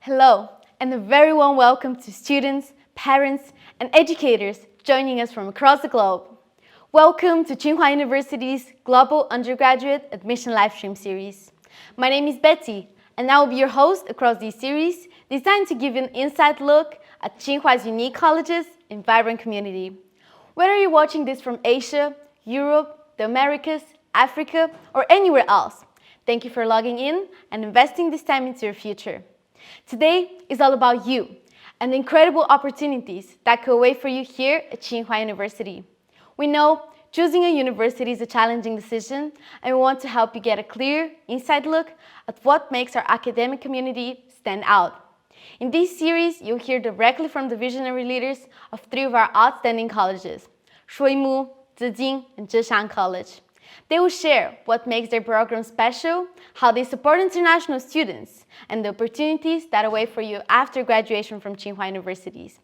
Hello, and a very warm welcome to students, parents, and educators joining us from across the globe. Welcome to Tsinghua University's Global Undergraduate Admission Livestream Series. My name is Betty, and I will be your host across this series designed to give you an inside look at Tsinghua's unique colleges and vibrant community. Whether you're watching this from Asia, Europe, the Americas, Africa, or anywhere else, thank you for logging in and investing this time into your future. Today is all about you and the incredible opportunities that could wait for you here at Tsinghua University. We know choosing a university is a challenging decision, and we want to help you get a clear, inside look at what makes our academic community stand out. In this series, you'll hear directly from the visionary leaders of three of our outstanding colleges, Shuimu, Zijing, and Zhishan College. They will share what makes their program special, how they support international students, and the opportunities that await for you after graduation from Tsinghua universities.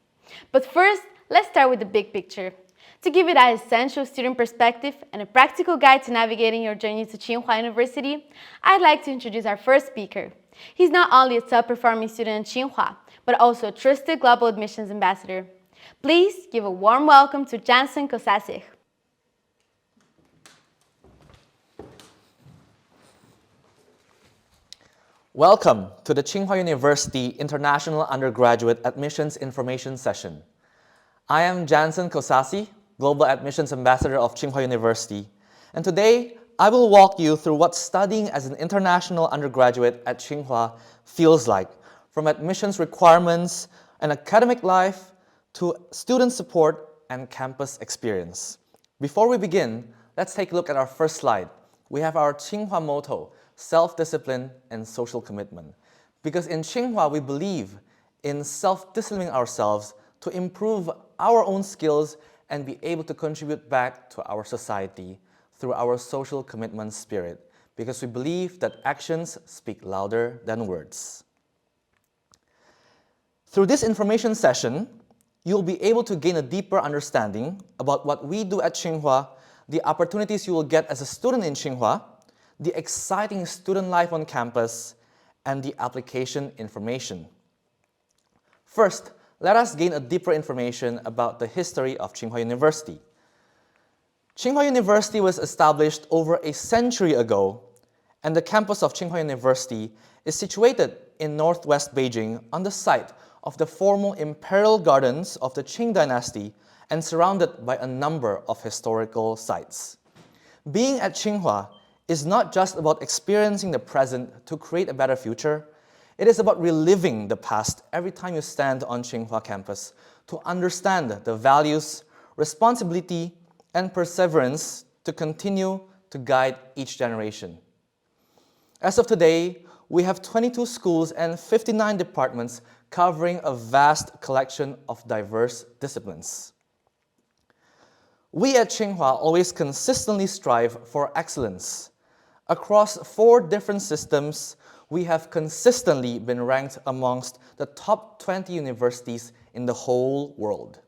But first, let's start with the big picture. To give you that essential student perspective and a practical guide to navigating your journey to Tsinghua University, I'd like to introduce our first speaker. He's not only a top-performing student at Tsinghua, but also a trusted global admissions ambassador. Please give a warm welcome to Jansen Kosasich. Welcome to the Tsinghua University International Undergraduate Admissions Information Session. I am Jansen Kosasi, Global Admissions Ambassador of Tsinghua University, and today I will walk you through what studying as an international undergraduate at Tsinghua feels like, from admissions requirements and academic life to student support and campus experience. Before we begin, let's take a look at our first slide. We have our Tsinghua motto, self-discipline and social commitment. Because in Tsinghua, we believe in self-disciplining ourselves to improve our own skills and be able to contribute back to our society through our social commitment spirit, because we believe that actions speak louder than words. Through this information session, you'll be able to gain a deeper understanding about what we do at Tsinghua, the opportunities you will get as a student in Tsinghua, the exciting student life on campus, and the application information. First, let us gain a deeper information about the history of Tsinghua University. Tsinghua University was established over a century ago, and the campus of Tsinghua University is situated in northwest Beijing on the site of the former imperial gardens of the Qing dynasty and surrounded by a number of historical sites. Being at Tsinghua is not just about experiencing the present to create a better future. It is about reliving the past every time you stand on Tsinghua campus to understand the values, responsibility, and perseverance to continue to guide each generation. As of today, we have 22 schools and 59 departments covering a vast collection of diverse disciplines. We at Tsinghua always consistently strive for excellence. Across 4 different systems, we have consistently been ranked amongst the top 20 universities in the whole world.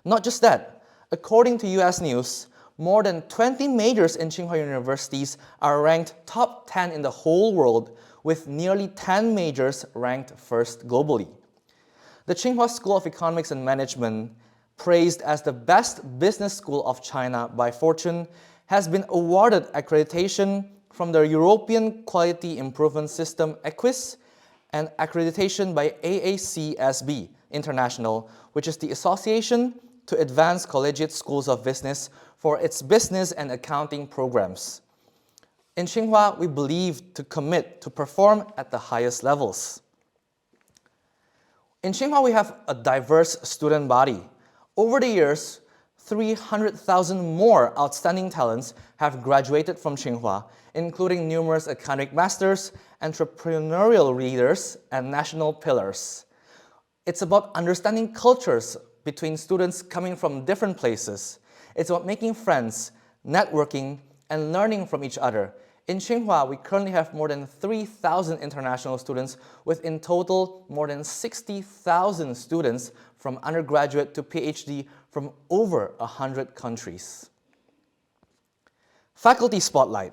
Not just that, according to US News, more than 20 majors in Tsinghua universities are ranked top 10 in the whole world, with nearly 10 majors ranked first globally. The Tsinghua School of Economics and Management, praised as the best business school of China by Fortune, has been awarded accreditation from the European Quality Improvement System EQUIS and accreditation by AACSB International, which is the Association to Advance Collegiate Schools of Business, for its business and accounting programs. In Tsinghua, we believe to commit to perform at the highest levels. In Tsinghua, we have a diverse student body. Over the years, 300,000 more outstanding talents have graduated from Tsinghua, including numerous academic masters, entrepreneurial leaders, and national pillars. It's about understanding cultures between students coming from different places. It's about making friends, networking, and learning from each other. In Tsinghua, we currently have more than 3,000 international students, with in total more than 60,000 students from undergraduate to PhD from over 100 countries. Faculty Spotlight.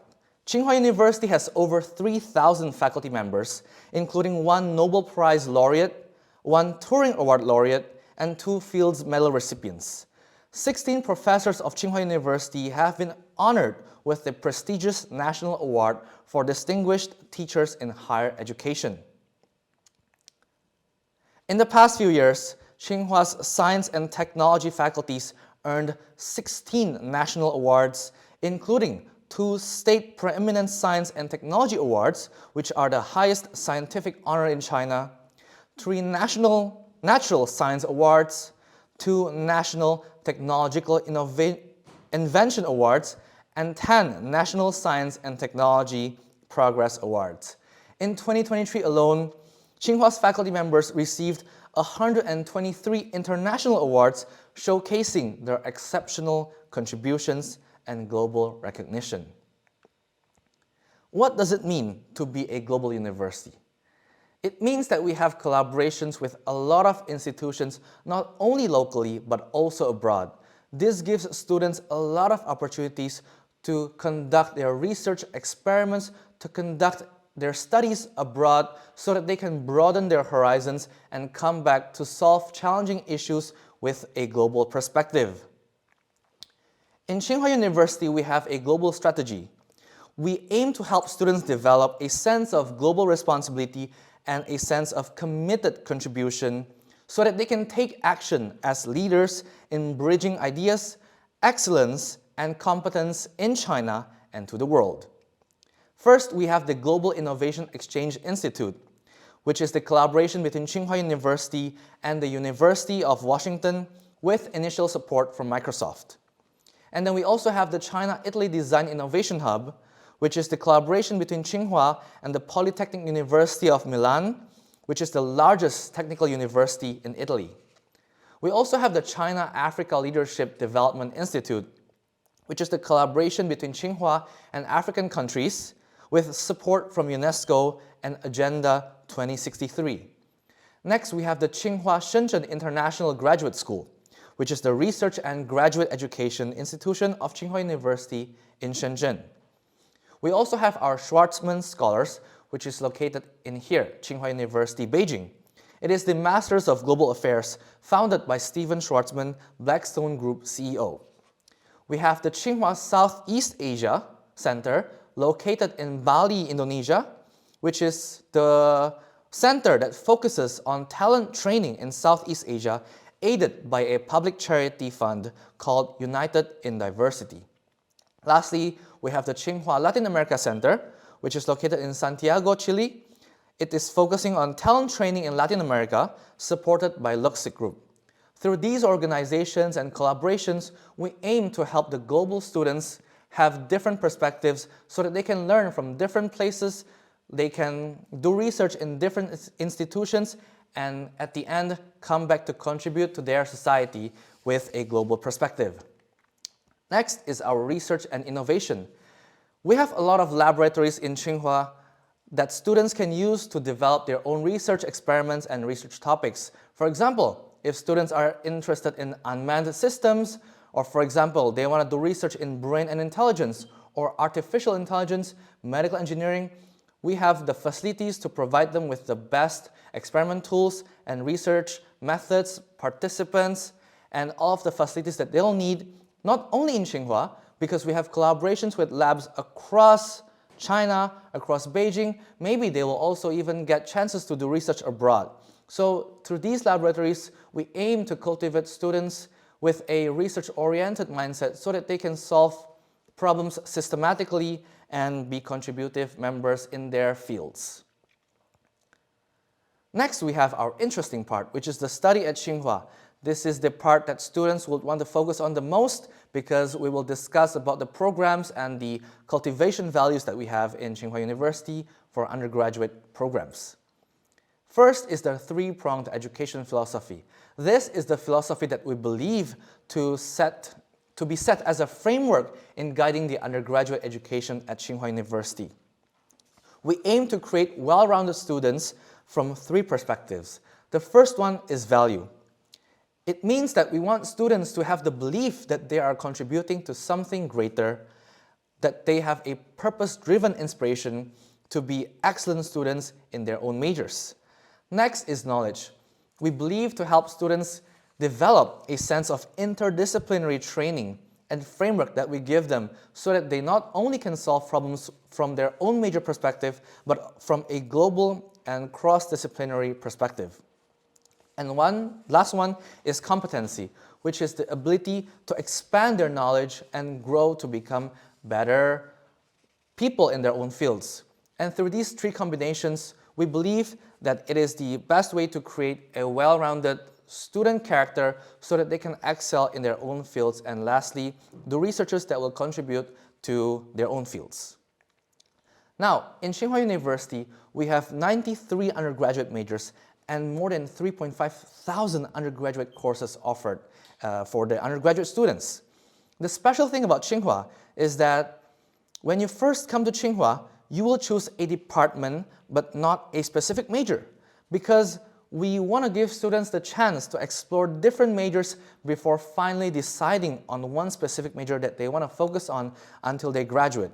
Tsinghua University has over 3,000 faculty members, including 1 Nobel Prize laureate, 1 Turing Award laureate, and 2 Fields Medal recipients. 16 professors of Tsinghua University have been honored with the prestigious National Award for Distinguished Teachers in Higher Education. In the past few years, Tsinghua's science and technology faculties earned 16 national awards, including 2 state preeminent science and technology awards, which are the highest scientific honor in China, 3 national natural science awards, 2 national technological invention awards, and 10 national science and technology progress awards. In 2023 alone, Tsinghua faculty members received 123 international awards showcasing their exceptional contributions and global recognition. What does it mean to be a global university? It means that we have collaborations with a lot of institutions, not only locally, but also abroad. This gives students a lot of opportunities to conduct their research experiments, to conduct their studies abroad so that they can broaden their horizons and come back to solve challenging issues with a global perspective. In Tsinghua University, we have a global strategy. We aim to help students develop a sense of global responsibility and a sense of committed contribution so that they can take action as leaders in bridging ideas, excellence, and competence in China and to the world. First, we have the Global Innovation Exchange Institute, which is the collaboration between Tsinghua University and the University of Washington with initial support from Microsoft. And then we also have the China-Italy Design Innovation Hub, which is the collaboration between Tsinghua and the Polytechnic University of Milan, which is the largest technical university in Italy. We also have the China-Africa Leadership Development Institute, which is the collaboration between Tsinghua and African countries with support from UNESCO and Agenda 2063. Next, we have the Tsinghua Shenzhen International Graduate School, which is the research and graduate education institution of Tsinghua University in Shenzhen. We also have our Schwarzman Scholars, which is located in here, Tsinghua University, Beijing. It is the Masters of Global Affairs founded by Stephen Schwarzman, Blackstone Group CEO. We have the Tsinghua Southeast Asia Center located in Bali, Indonesia, which is the center that focuses on talent training in Southeast Asia, aided by a public charity fund called United in Diversity. Lastly, we have the Tsinghua Latin America Center, which is located in Santiago, Chile. It is focusing on talent training in Latin America, supported by Luxic Group. Through these organizations and collaborations, we aim to help the global students have different perspectives so that they can learn from different places, they can do research in different institutions, and at the end, come back to contribute to their society with a global perspective. Next is our research and innovation. We have a lot of laboratories in Tsinghua that students can use to develop their own research experiments and research topics. For example, if students are interested in unmanned systems, or for example, they want to do research in brain and intelligence, or artificial intelligence, medical engineering, we have the facilities to provide them with the best experiment tools and research methods, participants, and all of the facilities that they'll need, not only in Tsinghua, because we have collaborations with labs across China, across Beijing. Maybe they will also even get chances to do research abroad. So through these laboratories, we aim to cultivate students with a research-oriented mindset so that they can solve problems systematically and be contributive members in their fields. Next, we have our interesting part, which is the study at Tsinghua. This is the part that students would want to focus on the most because we will discuss about the programs and the cultivation values that we have in Tsinghua University for undergraduate programs. First is the three-pronged education philosophy. This is the philosophy that we believe to be set as a framework in guiding the undergraduate education at Tsinghua University. We aim to create well-rounded students from 3 perspectives. The first one is value. It means that we want students to have the belief that they are contributing to something greater. that they have a purpose-driven inspiration to be excellent students in their own majors. Next is knowledge. We believe to help students develop a sense of interdisciplinary training and framework that we give them so that they not only can solve problems from their own major perspective, but from a global and cross-disciplinary perspective. And last one is competency, which is the ability to expand their knowledge and grow to become better people in their own fields. And through these three combinations, we believe that it is the best way to create a well-rounded student character so that they can excel in their own fields, and lastly, the researchers that will contribute to their own fields. Now, in Tsinghua University, we have 93 undergraduate majors and more than 3,500 undergraduate courses offered for the undergraduate students. The special thing about Tsinghua is that when you first come to Tsinghua, you will choose a department but not a specific major, because we want to give students the chance to explore different majors before finally deciding on one specific major that they want to focus on until they graduate.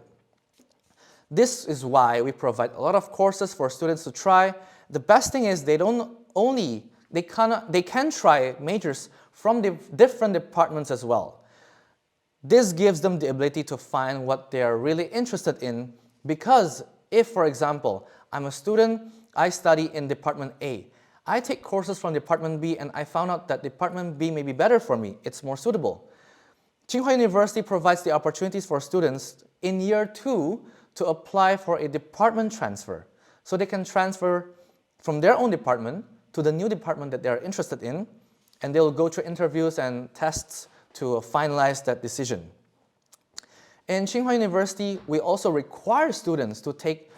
This is why we provide a lot of courses for students to try. The best thing is they can try majors from the different departments as well. This gives them the ability to find what they are really interested in, because if, for example, I'm a student, I study in Department A. I take courses from Department B and I found out that Department B may be better for me, it's more suitable. Tsinghua University provides the opportunities for students in year 2 to apply for a department transfer. So they can transfer from their own department to the new department that they're interested in, and they'll go through interviews and tests to finalize that decision. In Tsinghua University, we also require students to take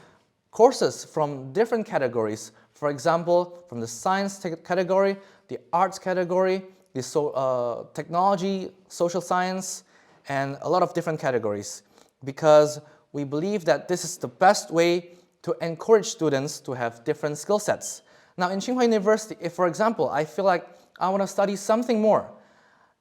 courses from different categories. For example, from the science category, the arts category, the technology, social science, and a lot of different categories, because we believe that this is the best way to encourage students to have different skill sets. Now in Tsinghua University, if for example, I feel like I want to study something more,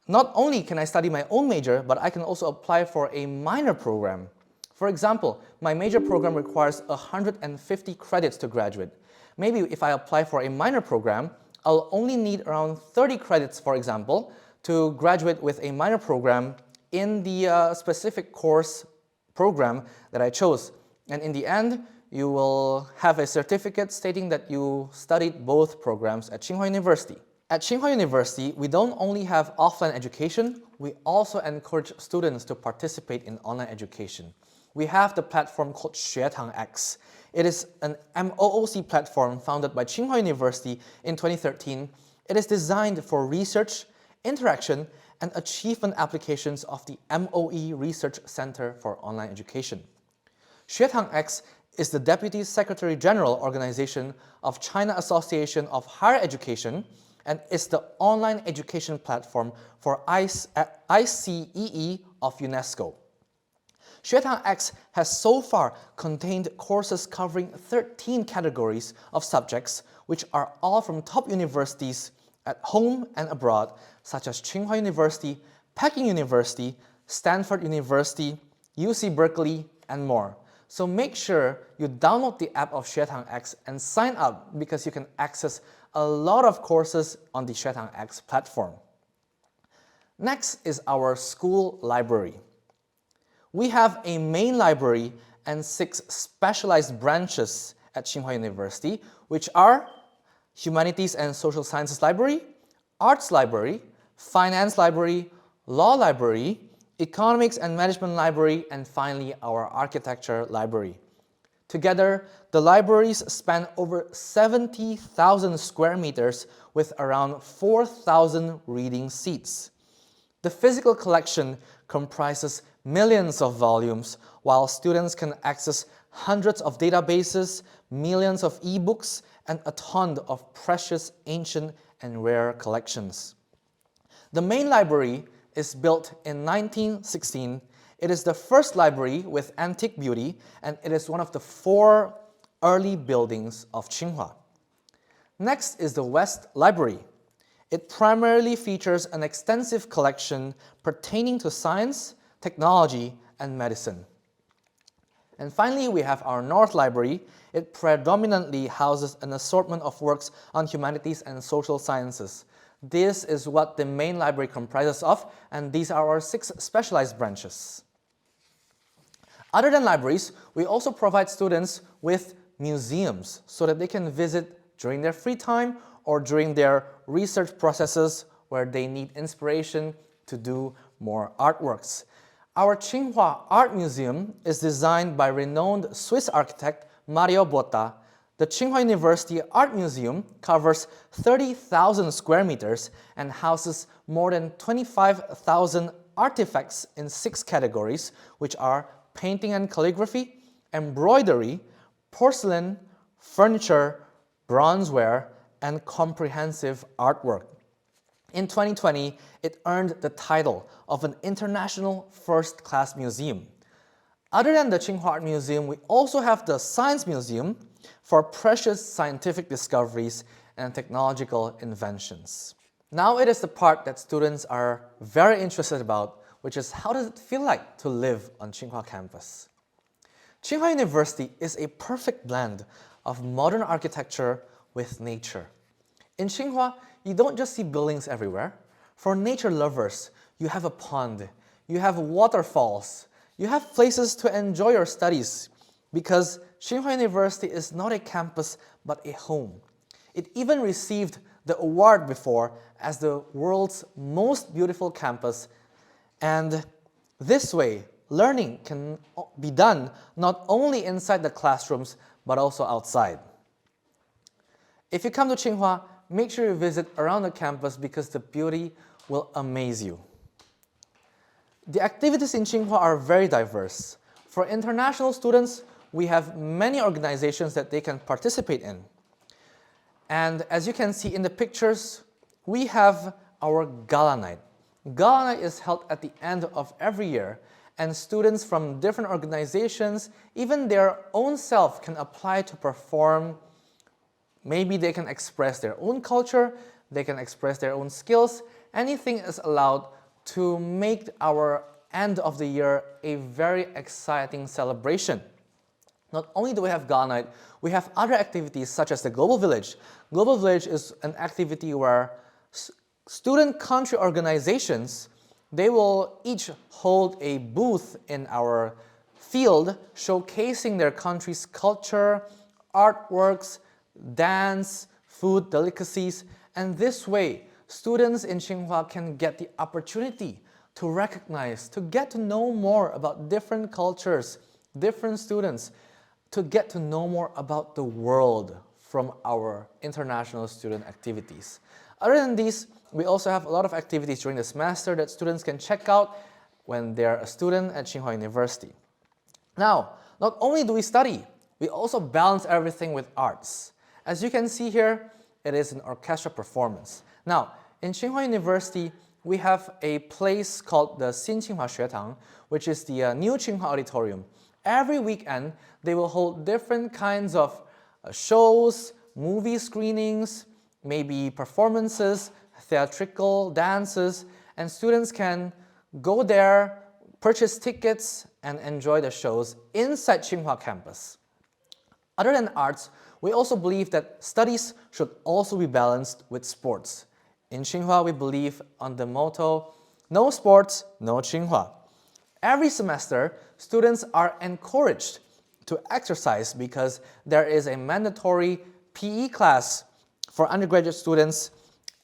not only can I study my own major, but I can also apply for a minor program. For example, my major program requires 150 credits to graduate. Maybe if I apply for a minor program, I'll only need around 30 credits, for example, to graduate with a minor program in the specific course program that I chose. And in the end, you will have a certificate stating that you studied both programs at Tsinghua University. At Tsinghua University, we don't only have offline education, we also encourage students to participate in online education. We have the platform called Xuetang-X. It is an MOOC platform founded by Tsinghua University in 2013. It is designed for research, interaction, and achievement applications of the MOE Research Center for Online Education. Xuetang-X is the Deputy Secretary General organization of China Association of Higher Education and is the online education platform for ICEE of UNESCO. Xuetang-X has so far contained courses covering 13 categories of subjects, which are all from top universities at home and abroad, such as Tsinghua University, Peking University, Stanford University, UC Berkeley, and more. So make sure you download the app of Xuetang-X and sign up, because you can access a lot of courses on the Xuetang-X platform. Next is our school library. We have a main library and 6 specialized branches at Tsinghua University, which are Humanities and Social Sciences Library, Arts Library, Finance Library, Law Library, Economics and Management Library, and finally our Architecture Library. Together, the libraries span over 70,000 square meters with around 4,000 reading seats. The physical collection comprises millions of volumes, while students can access hundreds of databases, millions of ebooks, and a ton of precious, ancient, and rare collections. The main library is built in 1916. It is the first library with antique beauty, and it is one of the 4 early buildings of Tsinghua. Next is the West Library. It primarily features an extensive collection pertaining to science, technology, and medicine. And finally, we have our North Library. It predominantly houses an assortment of works on humanities and social sciences. This is what the main library comprises of, and these are our 6 specialized branches. Other than libraries, we also provide students with museums so that they can visit during their free time or during their research processes where they need inspiration to do more artworks. Our Tsinghua Art Museum is designed by renowned Swiss architect Mario Botta. The Tsinghua University Art Museum covers 30,000 square meters and houses more than 25,000 artifacts in 6 categories, which are painting and calligraphy, embroidery, porcelain, furniture, bronzeware, and comprehensive artwork. In 2020, it earned the title of an international first-class museum. Other than the Tsinghua Art Museum, we also have the Science Museum for precious scientific discoveries and technological inventions. Now it is the part that students are very interested about, which is how does it feel like to live on Tsinghua campus? Tsinghua University is a perfect blend of modern architecture with nature. In Tsinghua, you don't just see buildings everywhere. For nature lovers, you have a pond, you have waterfalls, you have places to enjoy your studies, because Tsinghua University is not a campus but a home. It even received the award before as the world's most beautiful campus, and this way, learning can be done not only inside the classrooms but also outside. If you come to Tsinghua, make sure you visit around the campus because the beauty will amaze you. The activities in Tsinghua are very diverse. For international students, we have many organizations that they can participate in. And as you can see in the pictures, we have our Gala Night. Gala Night is held at the end of every year, and students from different organizations, even their own self, can apply to perform. Maybe they can express their own culture, they can express their own skills. Anything is allowed to make our end of the year a very exciting celebration. Not only do we have Gala Night, we have other activities such as the Global Village. Global Village is an activity where student country organizations, they will each hold a booth in our field showcasing their country's culture, artworks, dance, food, delicacies, and this way, students in Tsinghua can get the opportunity to recognize, to get to know more about different cultures, different students, to get to know more about the world from our international student activities. Other than these, we also have a lot of activities during the semester that students can check out when they're a student at Tsinghua University. Now, not only do we study, we also balance everything with arts. As you can see here, it is an orchestra performance. Now, in Tsinghua University, we have a place called the Xin Tsinghua Xuetang, which is the new Tsinghua Auditorium. Every weekend, they will hold different kinds of shows, movie screenings, maybe performances, theatrical dances, and students can go there, purchase tickets, and enjoy the shows inside Tsinghua campus. Other than arts, we also believe that studies should also be balanced with sports. In Tsinghua, we believe on the motto, no sports, no Tsinghua. Every semester, students are encouraged to exercise because there is a mandatory PE class for undergraduate students,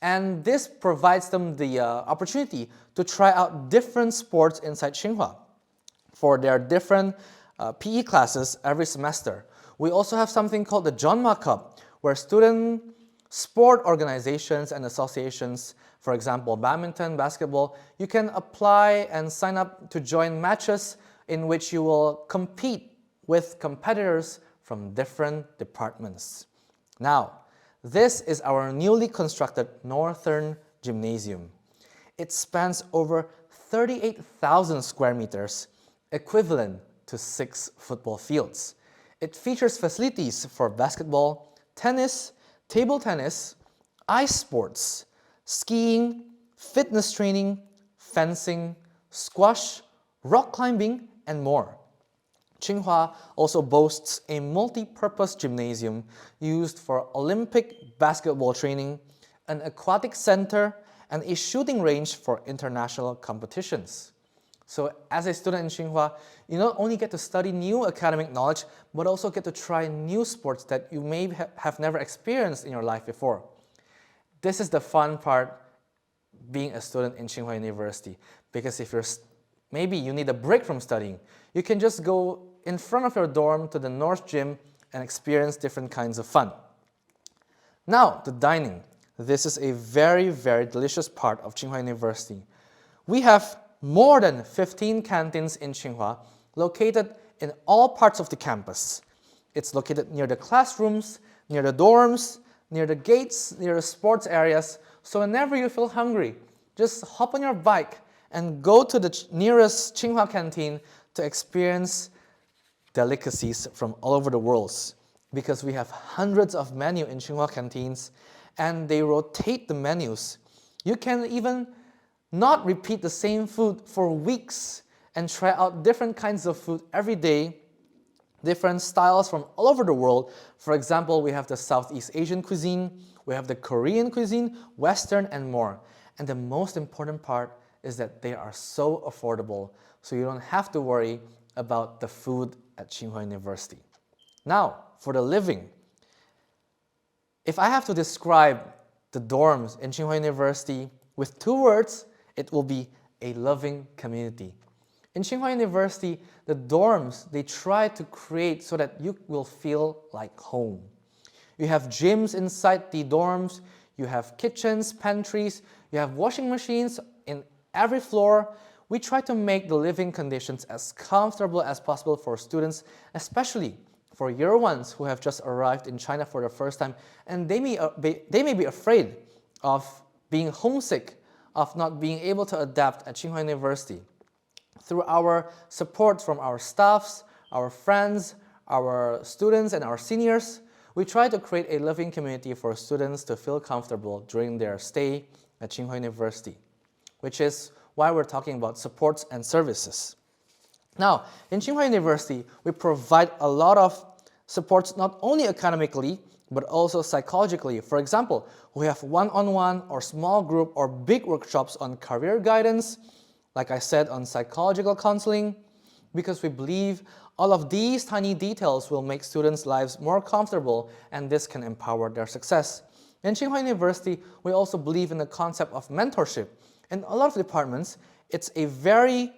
and this provides them the opportunity to try out different sports inside Tsinghua for their different PE classes every semester. We also have something called the Jeonma Cup, where student sport organizations and associations, for example, badminton, basketball, you can apply and sign up to join matches in which you will compete with competitors from different departments. Now, this is our newly constructed Northern Gymnasium. It spans over 38,000 square meters, equivalent to 6 football fields. It features facilities for basketball, tennis, table tennis, ice sports, skiing, fitness training, fencing, squash, rock climbing, and more. Tsinghua also boasts a multi-purpose gymnasium used for Olympic basketball training, an aquatic center, and a shooting range for international competitions. So as a student in Tsinghua, you not only get to study new academic knowledge, but also get to try new sports that you may have never experienced in your life before. This is the fun part being a student in Tsinghua University, because if maybe you need a break from studying, you can just go in front of your dorm to the North Gym and experience different kinds of fun. Now, the dining. This is a very, very delicious part of Tsinghua University. We have more than 15 canteens in Tsinghua, located in all parts of the campus. It's located near the classrooms, near the dorms, near the gates, near the sports areas. So whenever you feel hungry, just hop on your bike and go to the nearest Tsinghua canteen to experience delicacies from all over the world. Because we have hundreds of menus in Tsinghua canteens, and they rotate the menus. You can even not repeat the same food for weeks and try out different kinds of food every day, different styles from all over the world. For example, we have the Southeast Asian cuisine, we have the Korean cuisine, Western, and more. And the most important part is that they are so affordable, so you don't have to worry about the food at Tsinghua University. Now, for the living. If I have to describe the dorms in Tsinghua University with 2 words, it will be a loving community. In Tsinghua University, the dorms, they try to create so that you will feel like home. You have gyms inside the dorms, you have kitchens, pantries, you have washing machines in every floor. We try to make the living conditions as comfortable as possible for students, especially for year ones who have just arrived in China for the first time, and they may be afraid of being homesick, of not being able to adapt at Tsinghua University. Through our support from our staffs, our friends, our students, and our seniors, we try to create a living community for students to feel comfortable during their stay at Tsinghua University, which is why we're talking about supports and services. Now, in Tsinghua University, we provide a lot of supports not only academically, but also psychologically. For example, we have one-on-one or small group or big workshops on career guidance, like I said, on psychological counseling, because we believe all of these tiny details will make students' lives more comfortable, and this can empower their success. In Tsinghua University, we also believe in the concept of mentorship. In a lot of departments, it's a very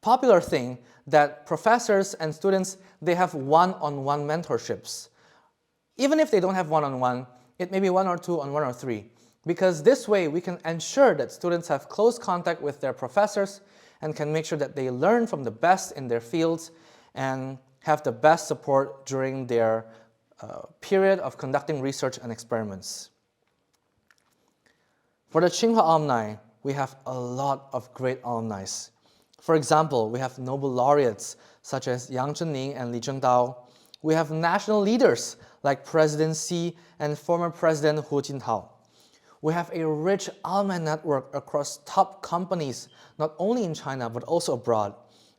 popular thing that professors and students, they have one-on-one mentorships. Even if they don't have one-on-one, it may be 1 or 2 on 1 or 3. Because this way, we can ensure that students have close contact with their professors and can make sure that they learn from the best in their fields and have the best support during their period of conducting research and experiments. For the Tsinghua alumni, we have a lot of great alumni. For example, we have Nobel laureates such as Yang Zhenning and Li Zhengdao. We have national leaders like President Xi and former President Hu Jintao. We have a rich alumni network across top companies, not only in China, but also abroad.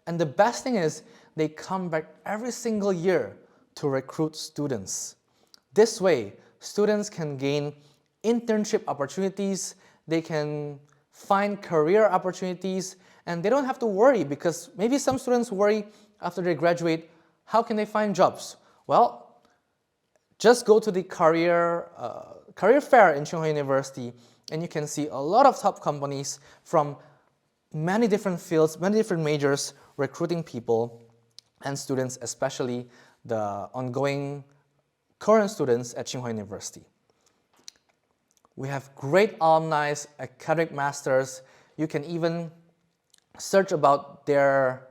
And the best thing is, they come back every single year to recruit students. This way, students can gain internship opportunities, they can find career opportunities, and they don't have to worry, because maybe some students worry after they graduate, how can they find jobs? Well, just go to the career fair in Tsinghua University, and you can see a lot of top companies from many different fields, many different majors, recruiting people and students, especially the ongoing current students at Tsinghua University. We have great alumni, academic masters. You can even search about their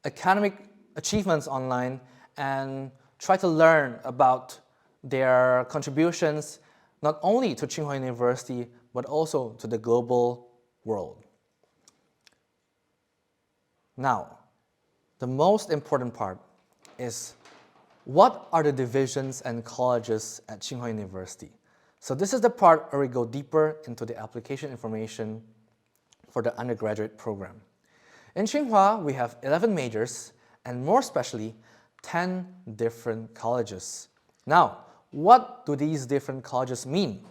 academic achievements online and try to learn about their contributions not only to Tsinghua University, but also to the global world. Now, the most important part is, what are the divisions and colleges at Tsinghua University? So this is the part where we go deeper into the application information for the undergraduate program. In Tsinghua, we have 11 majors and more especially 10 different colleges. Now, what do these different colleges mean?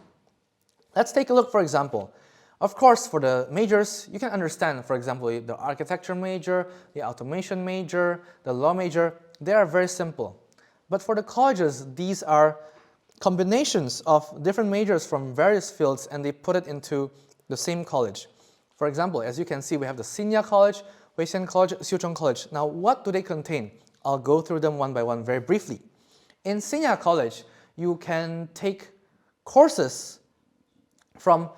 Let's take a look, for example. Of course, for the majors, you can understand, for example, the architecture major, the automation major, the law major, they are very simple. But for the colleges, these are combinations of different majors from various fields and they put it into the same college. For example, as you can see, we have the Tsinghua College, Weixian College, Xiuzhong College. Now, what do they contain? I'll go through them one by one very briefly. In Tsinghua College, you can take courses from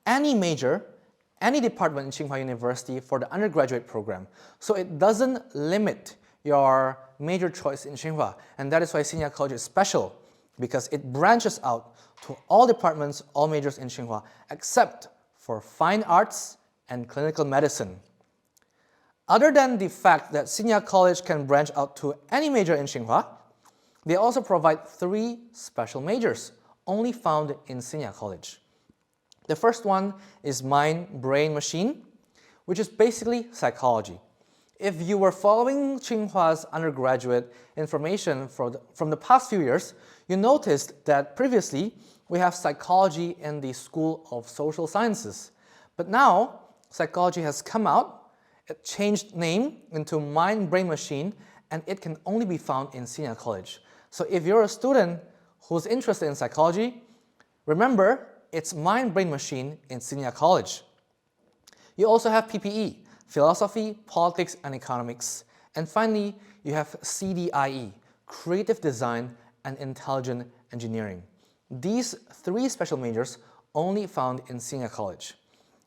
any major, any department in Tsinghua University for the undergraduate program. So it doesn't limit your major choice in Tsinghua. And that is why Tsinghua College is special, because it branches out to all departments, all majors in Tsinghua, except for fine arts and clinical medicine. Other than the fact that Tsinghua College can branch out to any major in Tsinghua, they also provide 3 special majors, only found in Tsinghua College. The first one is Mind, Brain, Machine, which is basically psychology. If you were following Tsinghua's undergraduate information from the past few years, you noticed that previously we have psychology in the School of Social Sciences. But now, psychology has come out, it changed name into Mind, Brain, Machine, and it can only be found in Tsinghua College. So if you're a student who's interested in psychology, remember, it's Mind, Brain, Machine in Tsinghua College. You also have PPE, Philosophy, Politics, and Economics. And finally, you have CDIE, Creative Design and Intelligent Engineering. These 3 special majors only found in Tsinghua College.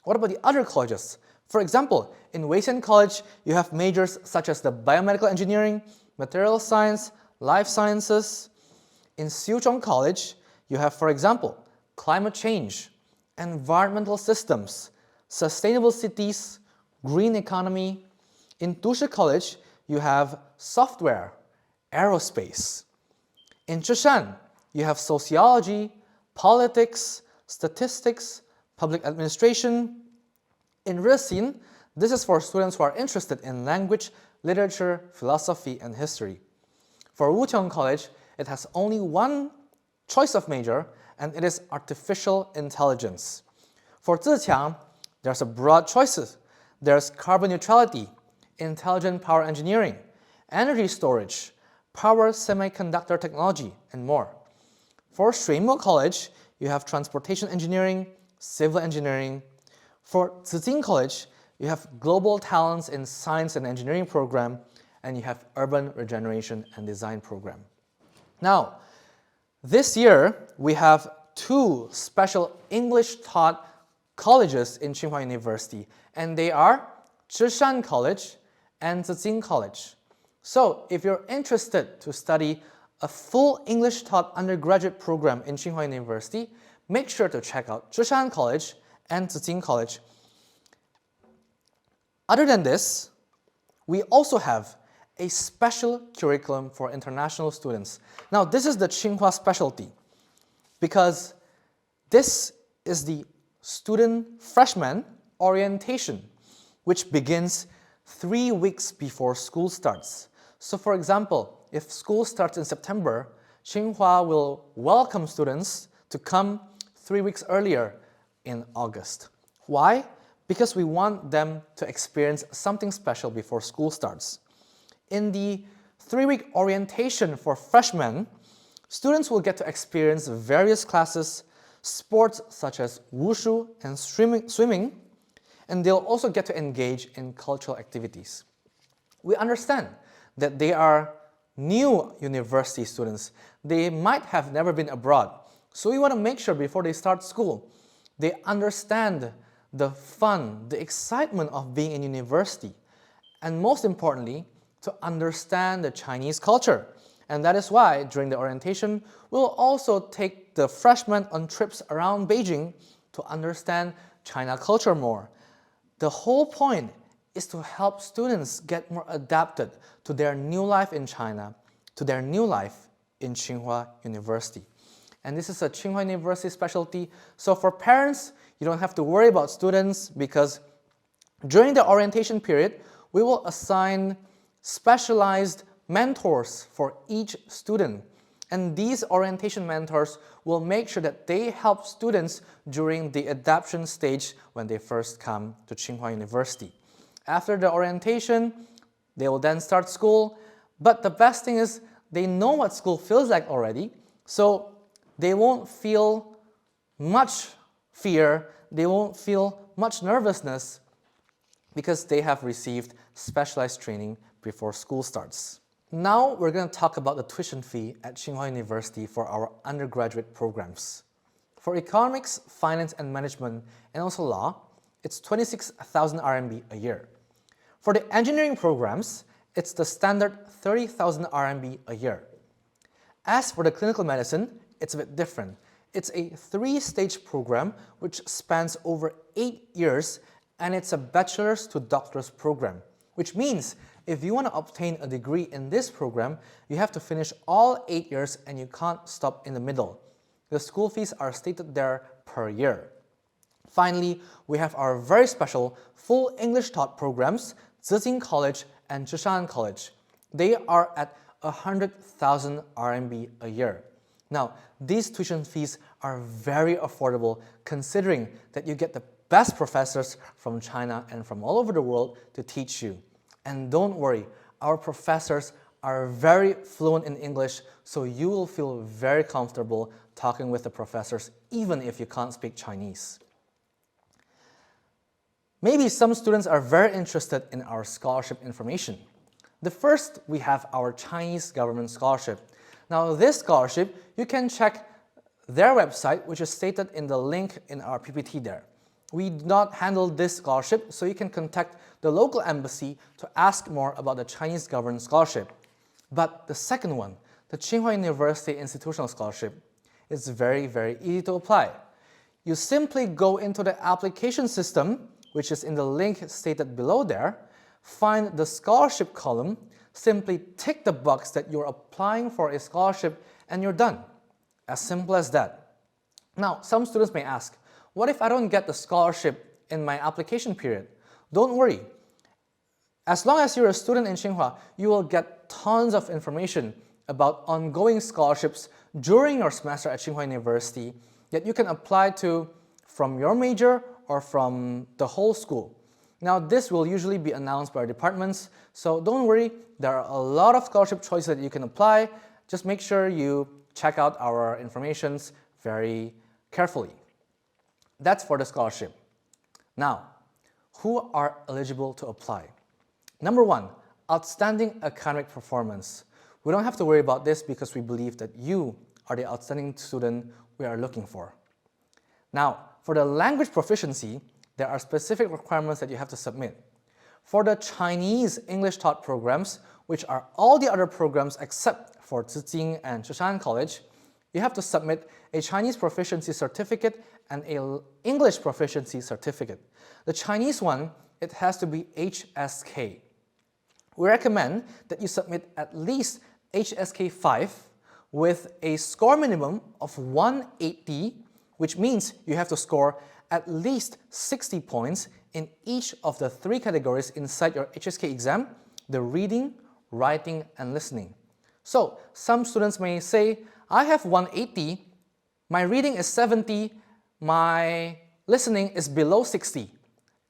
What about the other colleges? For example, in Weixian College, you have majors such as the Biomedical Engineering, Material Science, Life Sciences. In Xiuzhong College, you have, for example, Climate Change, Environmental Systems, Sustainable Cities, Green Economy. In Dusha College, you have Software, Aerospace. In Zhishan, you have Sociology, Politics, Statistics, Public Administration. In Rixin, this is for students who are interested in language, literature, philosophy, and history. For Wuqiang College, it has only one choice of major, and it is artificial intelligence. For Ziqiang, there's a broad choices. There's carbon neutrality, intelligent power engineering, energy storage, power semiconductor technology, and more. For Shuimo College, you have transportation engineering, civil engineering. For Tsinghua College, you have global talents in science and engineering program, and you have urban regeneration and design program. Now, this year, we have 2 special English-taught colleges in Tsinghua University, and they are Zhishan College and Tsinghua College. So, if you're interested to study a full English-taught undergraduate program in Tsinghua University, make sure to check out Zhishan College and Tsinghua College. Other than this, we also have a special curriculum for international students. Now, this is the Tsinghua specialty because this is the student freshman orientation, which begins 3 weeks before school starts. So for example, if school starts in September, Tsinghua will welcome students to come 3 weeks earlier in August. Why? Because we want them to experience something special before school starts. In the 3-week orientation for freshmen, students will get to experience various classes, sports such as wushu and swimming, and they'll also get to engage in cultural activities. We understand that they are new university students. They might have never been abroad. So we want to make sure before they start school, they understand the fun, the excitement of being in university, and most importantly, to understand the Chinese culture. And that is why during the orientation, we'll also take the freshmen on trips around Beijing to understand China culture more. The whole point is to help students get more adapted to their new life in China, to their new life in Tsinghua University. And this is a Tsinghua University specialty. So for parents, you don't have to worry about students because during the orientation period, we will assign specialized mentors for each student. And these orientation mentors will make sure that they help students during the adaptation stage when they first come to Tsinghua University. After the orientation, they will then start school, but the best thing is they know what school feels like already, so they won't feel much fear, they won't feel much nervousness because they have received specialized training before school starts. Now we're going to talk about the tuition fee at Tsinghua University for our undergraduate programs. For economics, finance and management, and also law, it's 26,000 RMB a year. For the engineering programs, it's the standard 30,000 RMB a year. As for the clinical medicine, it's a bit different. It's a 3-stage program which spans over 8 years, and it's a bachelor's to doctor's program, which means if you want to obtain a degree in this program, you have to finish all 8 years and you can't stop in the middle. The school fees are stated there per year. Finally, we have our very special full English taught programs, Tsinghua College and Zhishan College. They are at 100,000 RMB a year. Now, these tuition fees are very affordable considering that you get the best professors from China and from all over the world to teach you. And don't worry, our professors are very fluent in English, so you will feel very comfortable talking with the professors even if you can't speak Chinese. Maybe some students are very interested in our scholarship information. The first, we have our Chinese government scholarship. Now this scholarship, you can check their website, which is stated in the link in our PPT there. We do not handle this scholarship, so you can contact the local embassy to ask more about the Chinese government scholarship. But the second one, the Tsinghua University Institutional Scholarship, is very, very easy to apply. You simply go into the application system, which is in the link stated below there, find the scholarship column, simply tick the box that you're applying for a scholarship, and you're done. As simple as that. Now, some students may ask, what if I don't get the scholarship in my application period? Don't worry. As long as you're a student in Tsinghua, you will get tons of information about ongoing scholarships during your semester at Tsinghua University that you can apply to from your major or from the whole school. Now, this will usually be announced by our departments, so don't worry, there are a lot of scholarship choices that you can apply. Just make sure you check out our informations very carefully. That's for the scholarship. Now, who are eligible to apply? Number 1, outstanding academic performance. We don't have to worry about this because we believe that you are the outstanding student we are looking for. Now, for the language proficiency, there are specific requirements that you have to submit. For the Chinese English taught programs, which are all the other programs except for Tsinghua and Zhishan College, you have to submit a Chinese proficiency certificate and an English proficiency certificate. The Chinese one, it has to be HSK. We recommend that you submit at least HSK 5 with a score minimum of 180, which means you have to score at least 60 points in each of the 3 categories inside your HSK exam, the reading, writing, and listening. So, some students may say, I have 180, my reading is 70, my listening is below 60.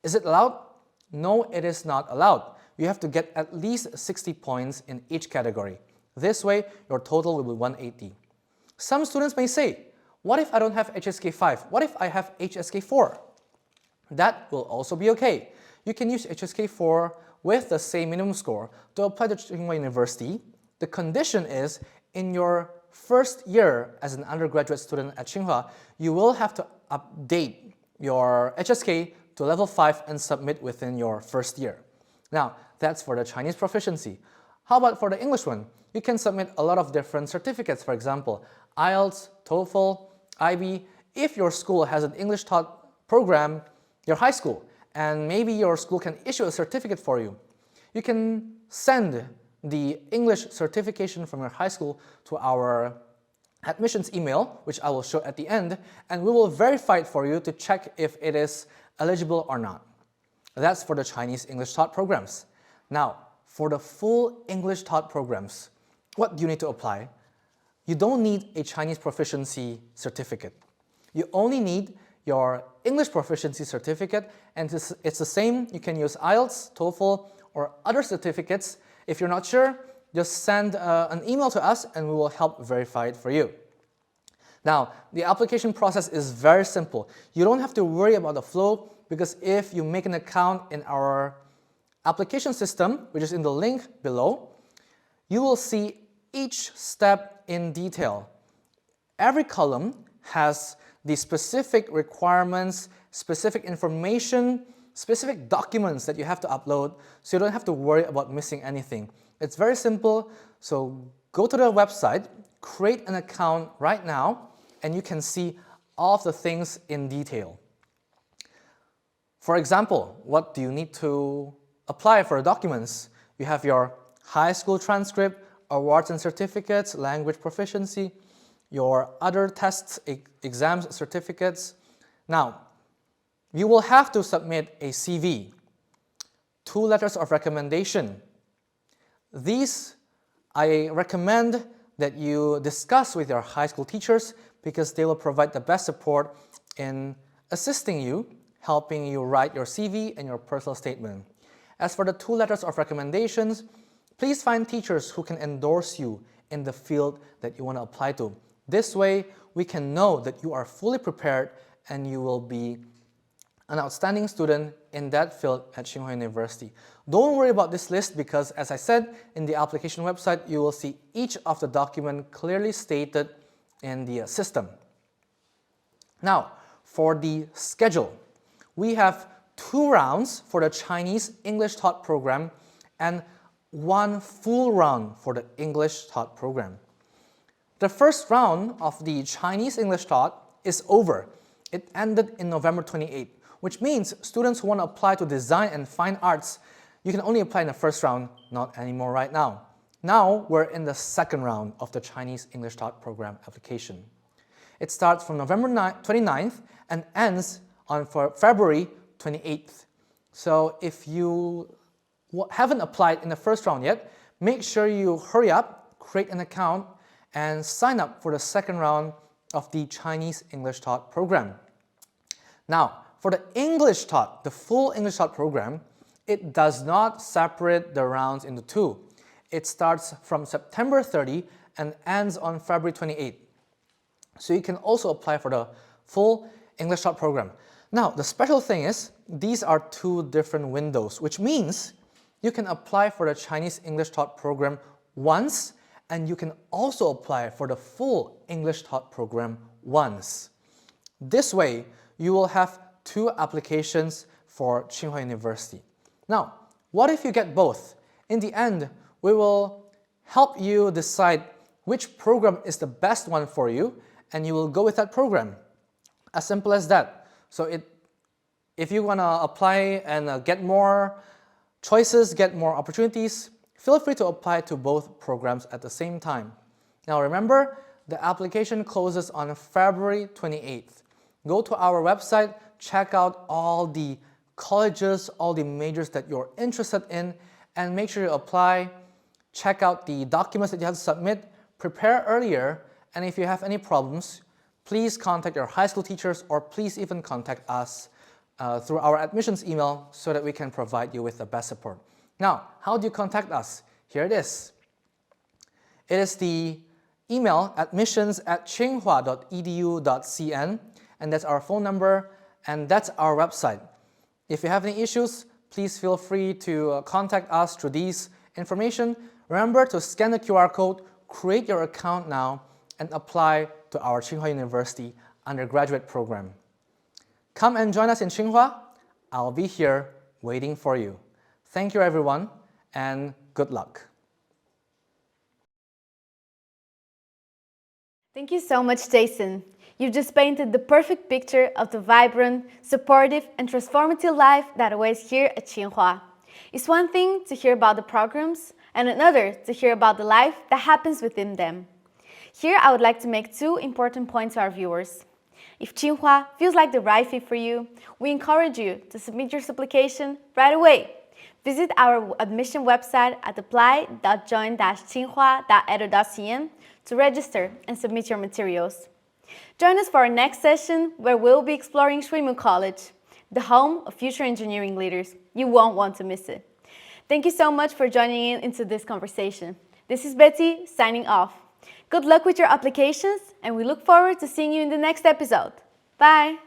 Is it allowed? No, it is not allowed. You have to get at least 60 points in each category. This way, your total will be 180. Some students may say, what if I don't have HSK 5? What if I have HSK 4? That will also be okay. You can use HSK 4 with the same minimum score to apply to Tsinghua University. The condition is, in your first year as an undergraduate student at Tsinghua, you will have to update your HSK to level 5 and submit within your first year. Now, that's for the Chinese proficiency. How about for the English one? You can submit a lot of different certificates, for example, IELTS, TOEFL, IB. If your school has an English taught program, your high school, and maybe your school can issue a certificate for you, you can send the English certification from your high school to our admissions email, which I will show at the end, and we will verify it for you to check if it is eligible or not. That's for the Chinese English taught programs. Now, for the full English taught programs, what do you need to apply? You don't need a Chinese proficiency certificate. You only need your English proficiency certificate, and it's the same. You can use IELTS, TOEFL, or other certificates. If you're not sure, just send an email to us and we will help verify it for you. Now, the application process is very simple. You don't have to worry about the flow, because if you make an account in our application system, which is in the link below, you will see each step in detail. Every column has the specific requirements, specific information, specific documents that you have to upload, so you don't have to worry about missing anything. It's very simple, so go to the website, create an account right now, and you can see all of the things in detail. For example, what do you need to apply for documents? You have your high school transcript, awards and certificates, language proficiency, your other tests, exams, certificates. Now, you will have to submit a CV, 2 letters of recommendation. These I recommend that you discuss with your high school teachers, because they will provide the best support in assisting you, helping you write your CV and your personal statement. As for the 2 letters of recommendations, please find teachers who can endorse you in the field that you want to apply to. This way, we can know that you are fully prepared and you will be an outstanding student in that field at Tsinghua University. Don't worry about this list, because as I said, in the application website, you will see each of the document clearly stated in the system. Now, for the schedule, we have 2 rounds for the Chinese English taught program and 1 full round for the English taught program. The first round of the Chinese English taught is over. It ended in November 28, which means students who want to apply to design and fine arts, you can only apply in the first round, not anymore right now. Now we're in the second round of the Chinese English taught program application. It starts from November 29th and ends on February 28th. So if you haven't applied in the first round yet, make sure you hurry up, create an account, and sign up for the second round of the Chinese English taught program. Now, for the English taught, the full English taught program, it does not separate the rounds into 2. It starts from September 30 and ends on February 28. So you can also apply for the full English taught program. Now, the special thing is, these are 2 different windows, which means you can apply for the Chinese English taught program once, and you can also apply for the full English taught program once. This way, you will have 2 applications for Tsinghua University. Now, what if you get both? In the end, we will help you decide which program is the best one for you, and you will go with that program. As simple as that. So if you want to apply and get more choices, get more opportunities, feel free to apply to both programs at the same time. Now remember, the application closes on February 28th. Go to our website, check out all the colleges, all the majors that you're interested in, and make sure you apply. Check out the documents that you have to submit, prepare earlier, and if you have any problems, please contact your high school teachers, or please even contact us through our admissions email so that we can provide you with the best support. Now, how do you contact us? Here it is. It is the email admissions@tsinghua.edu.cn, and that's our phone number, and that's our website. If you have any issues, please feel free to contact us through these information. Remember to scan the QR code, create your account now, and apply to our Tsinghua University undergraduate program. Come and join us in Tsinghua. I'll be here waiting for you. Thank you everyone, and good luck. Thank you so much, Jason. You've just painted the perfect picture of the vibrant, supportive, and transformative life that awaits here at Tsinghua. It's one thing to hear about the programs, and another to hear about the life that happens within them. Here, I would like to make 2 important points to our viewers. If Tsinghua feels like the right fit for you, we encourage you to submit your application right away. Visit our admission website at apply.join-tsinghua.edu.cn to register and submit your materials. Join us for our next session where we'll be exploring Shuimu College, the home of future engineering leaders. You won't want to miss it. Thank you so much for joining in into this conversation. This is Betty signing off. Good luck with your applications, and we look forward to seeing you in the next episode. Bye!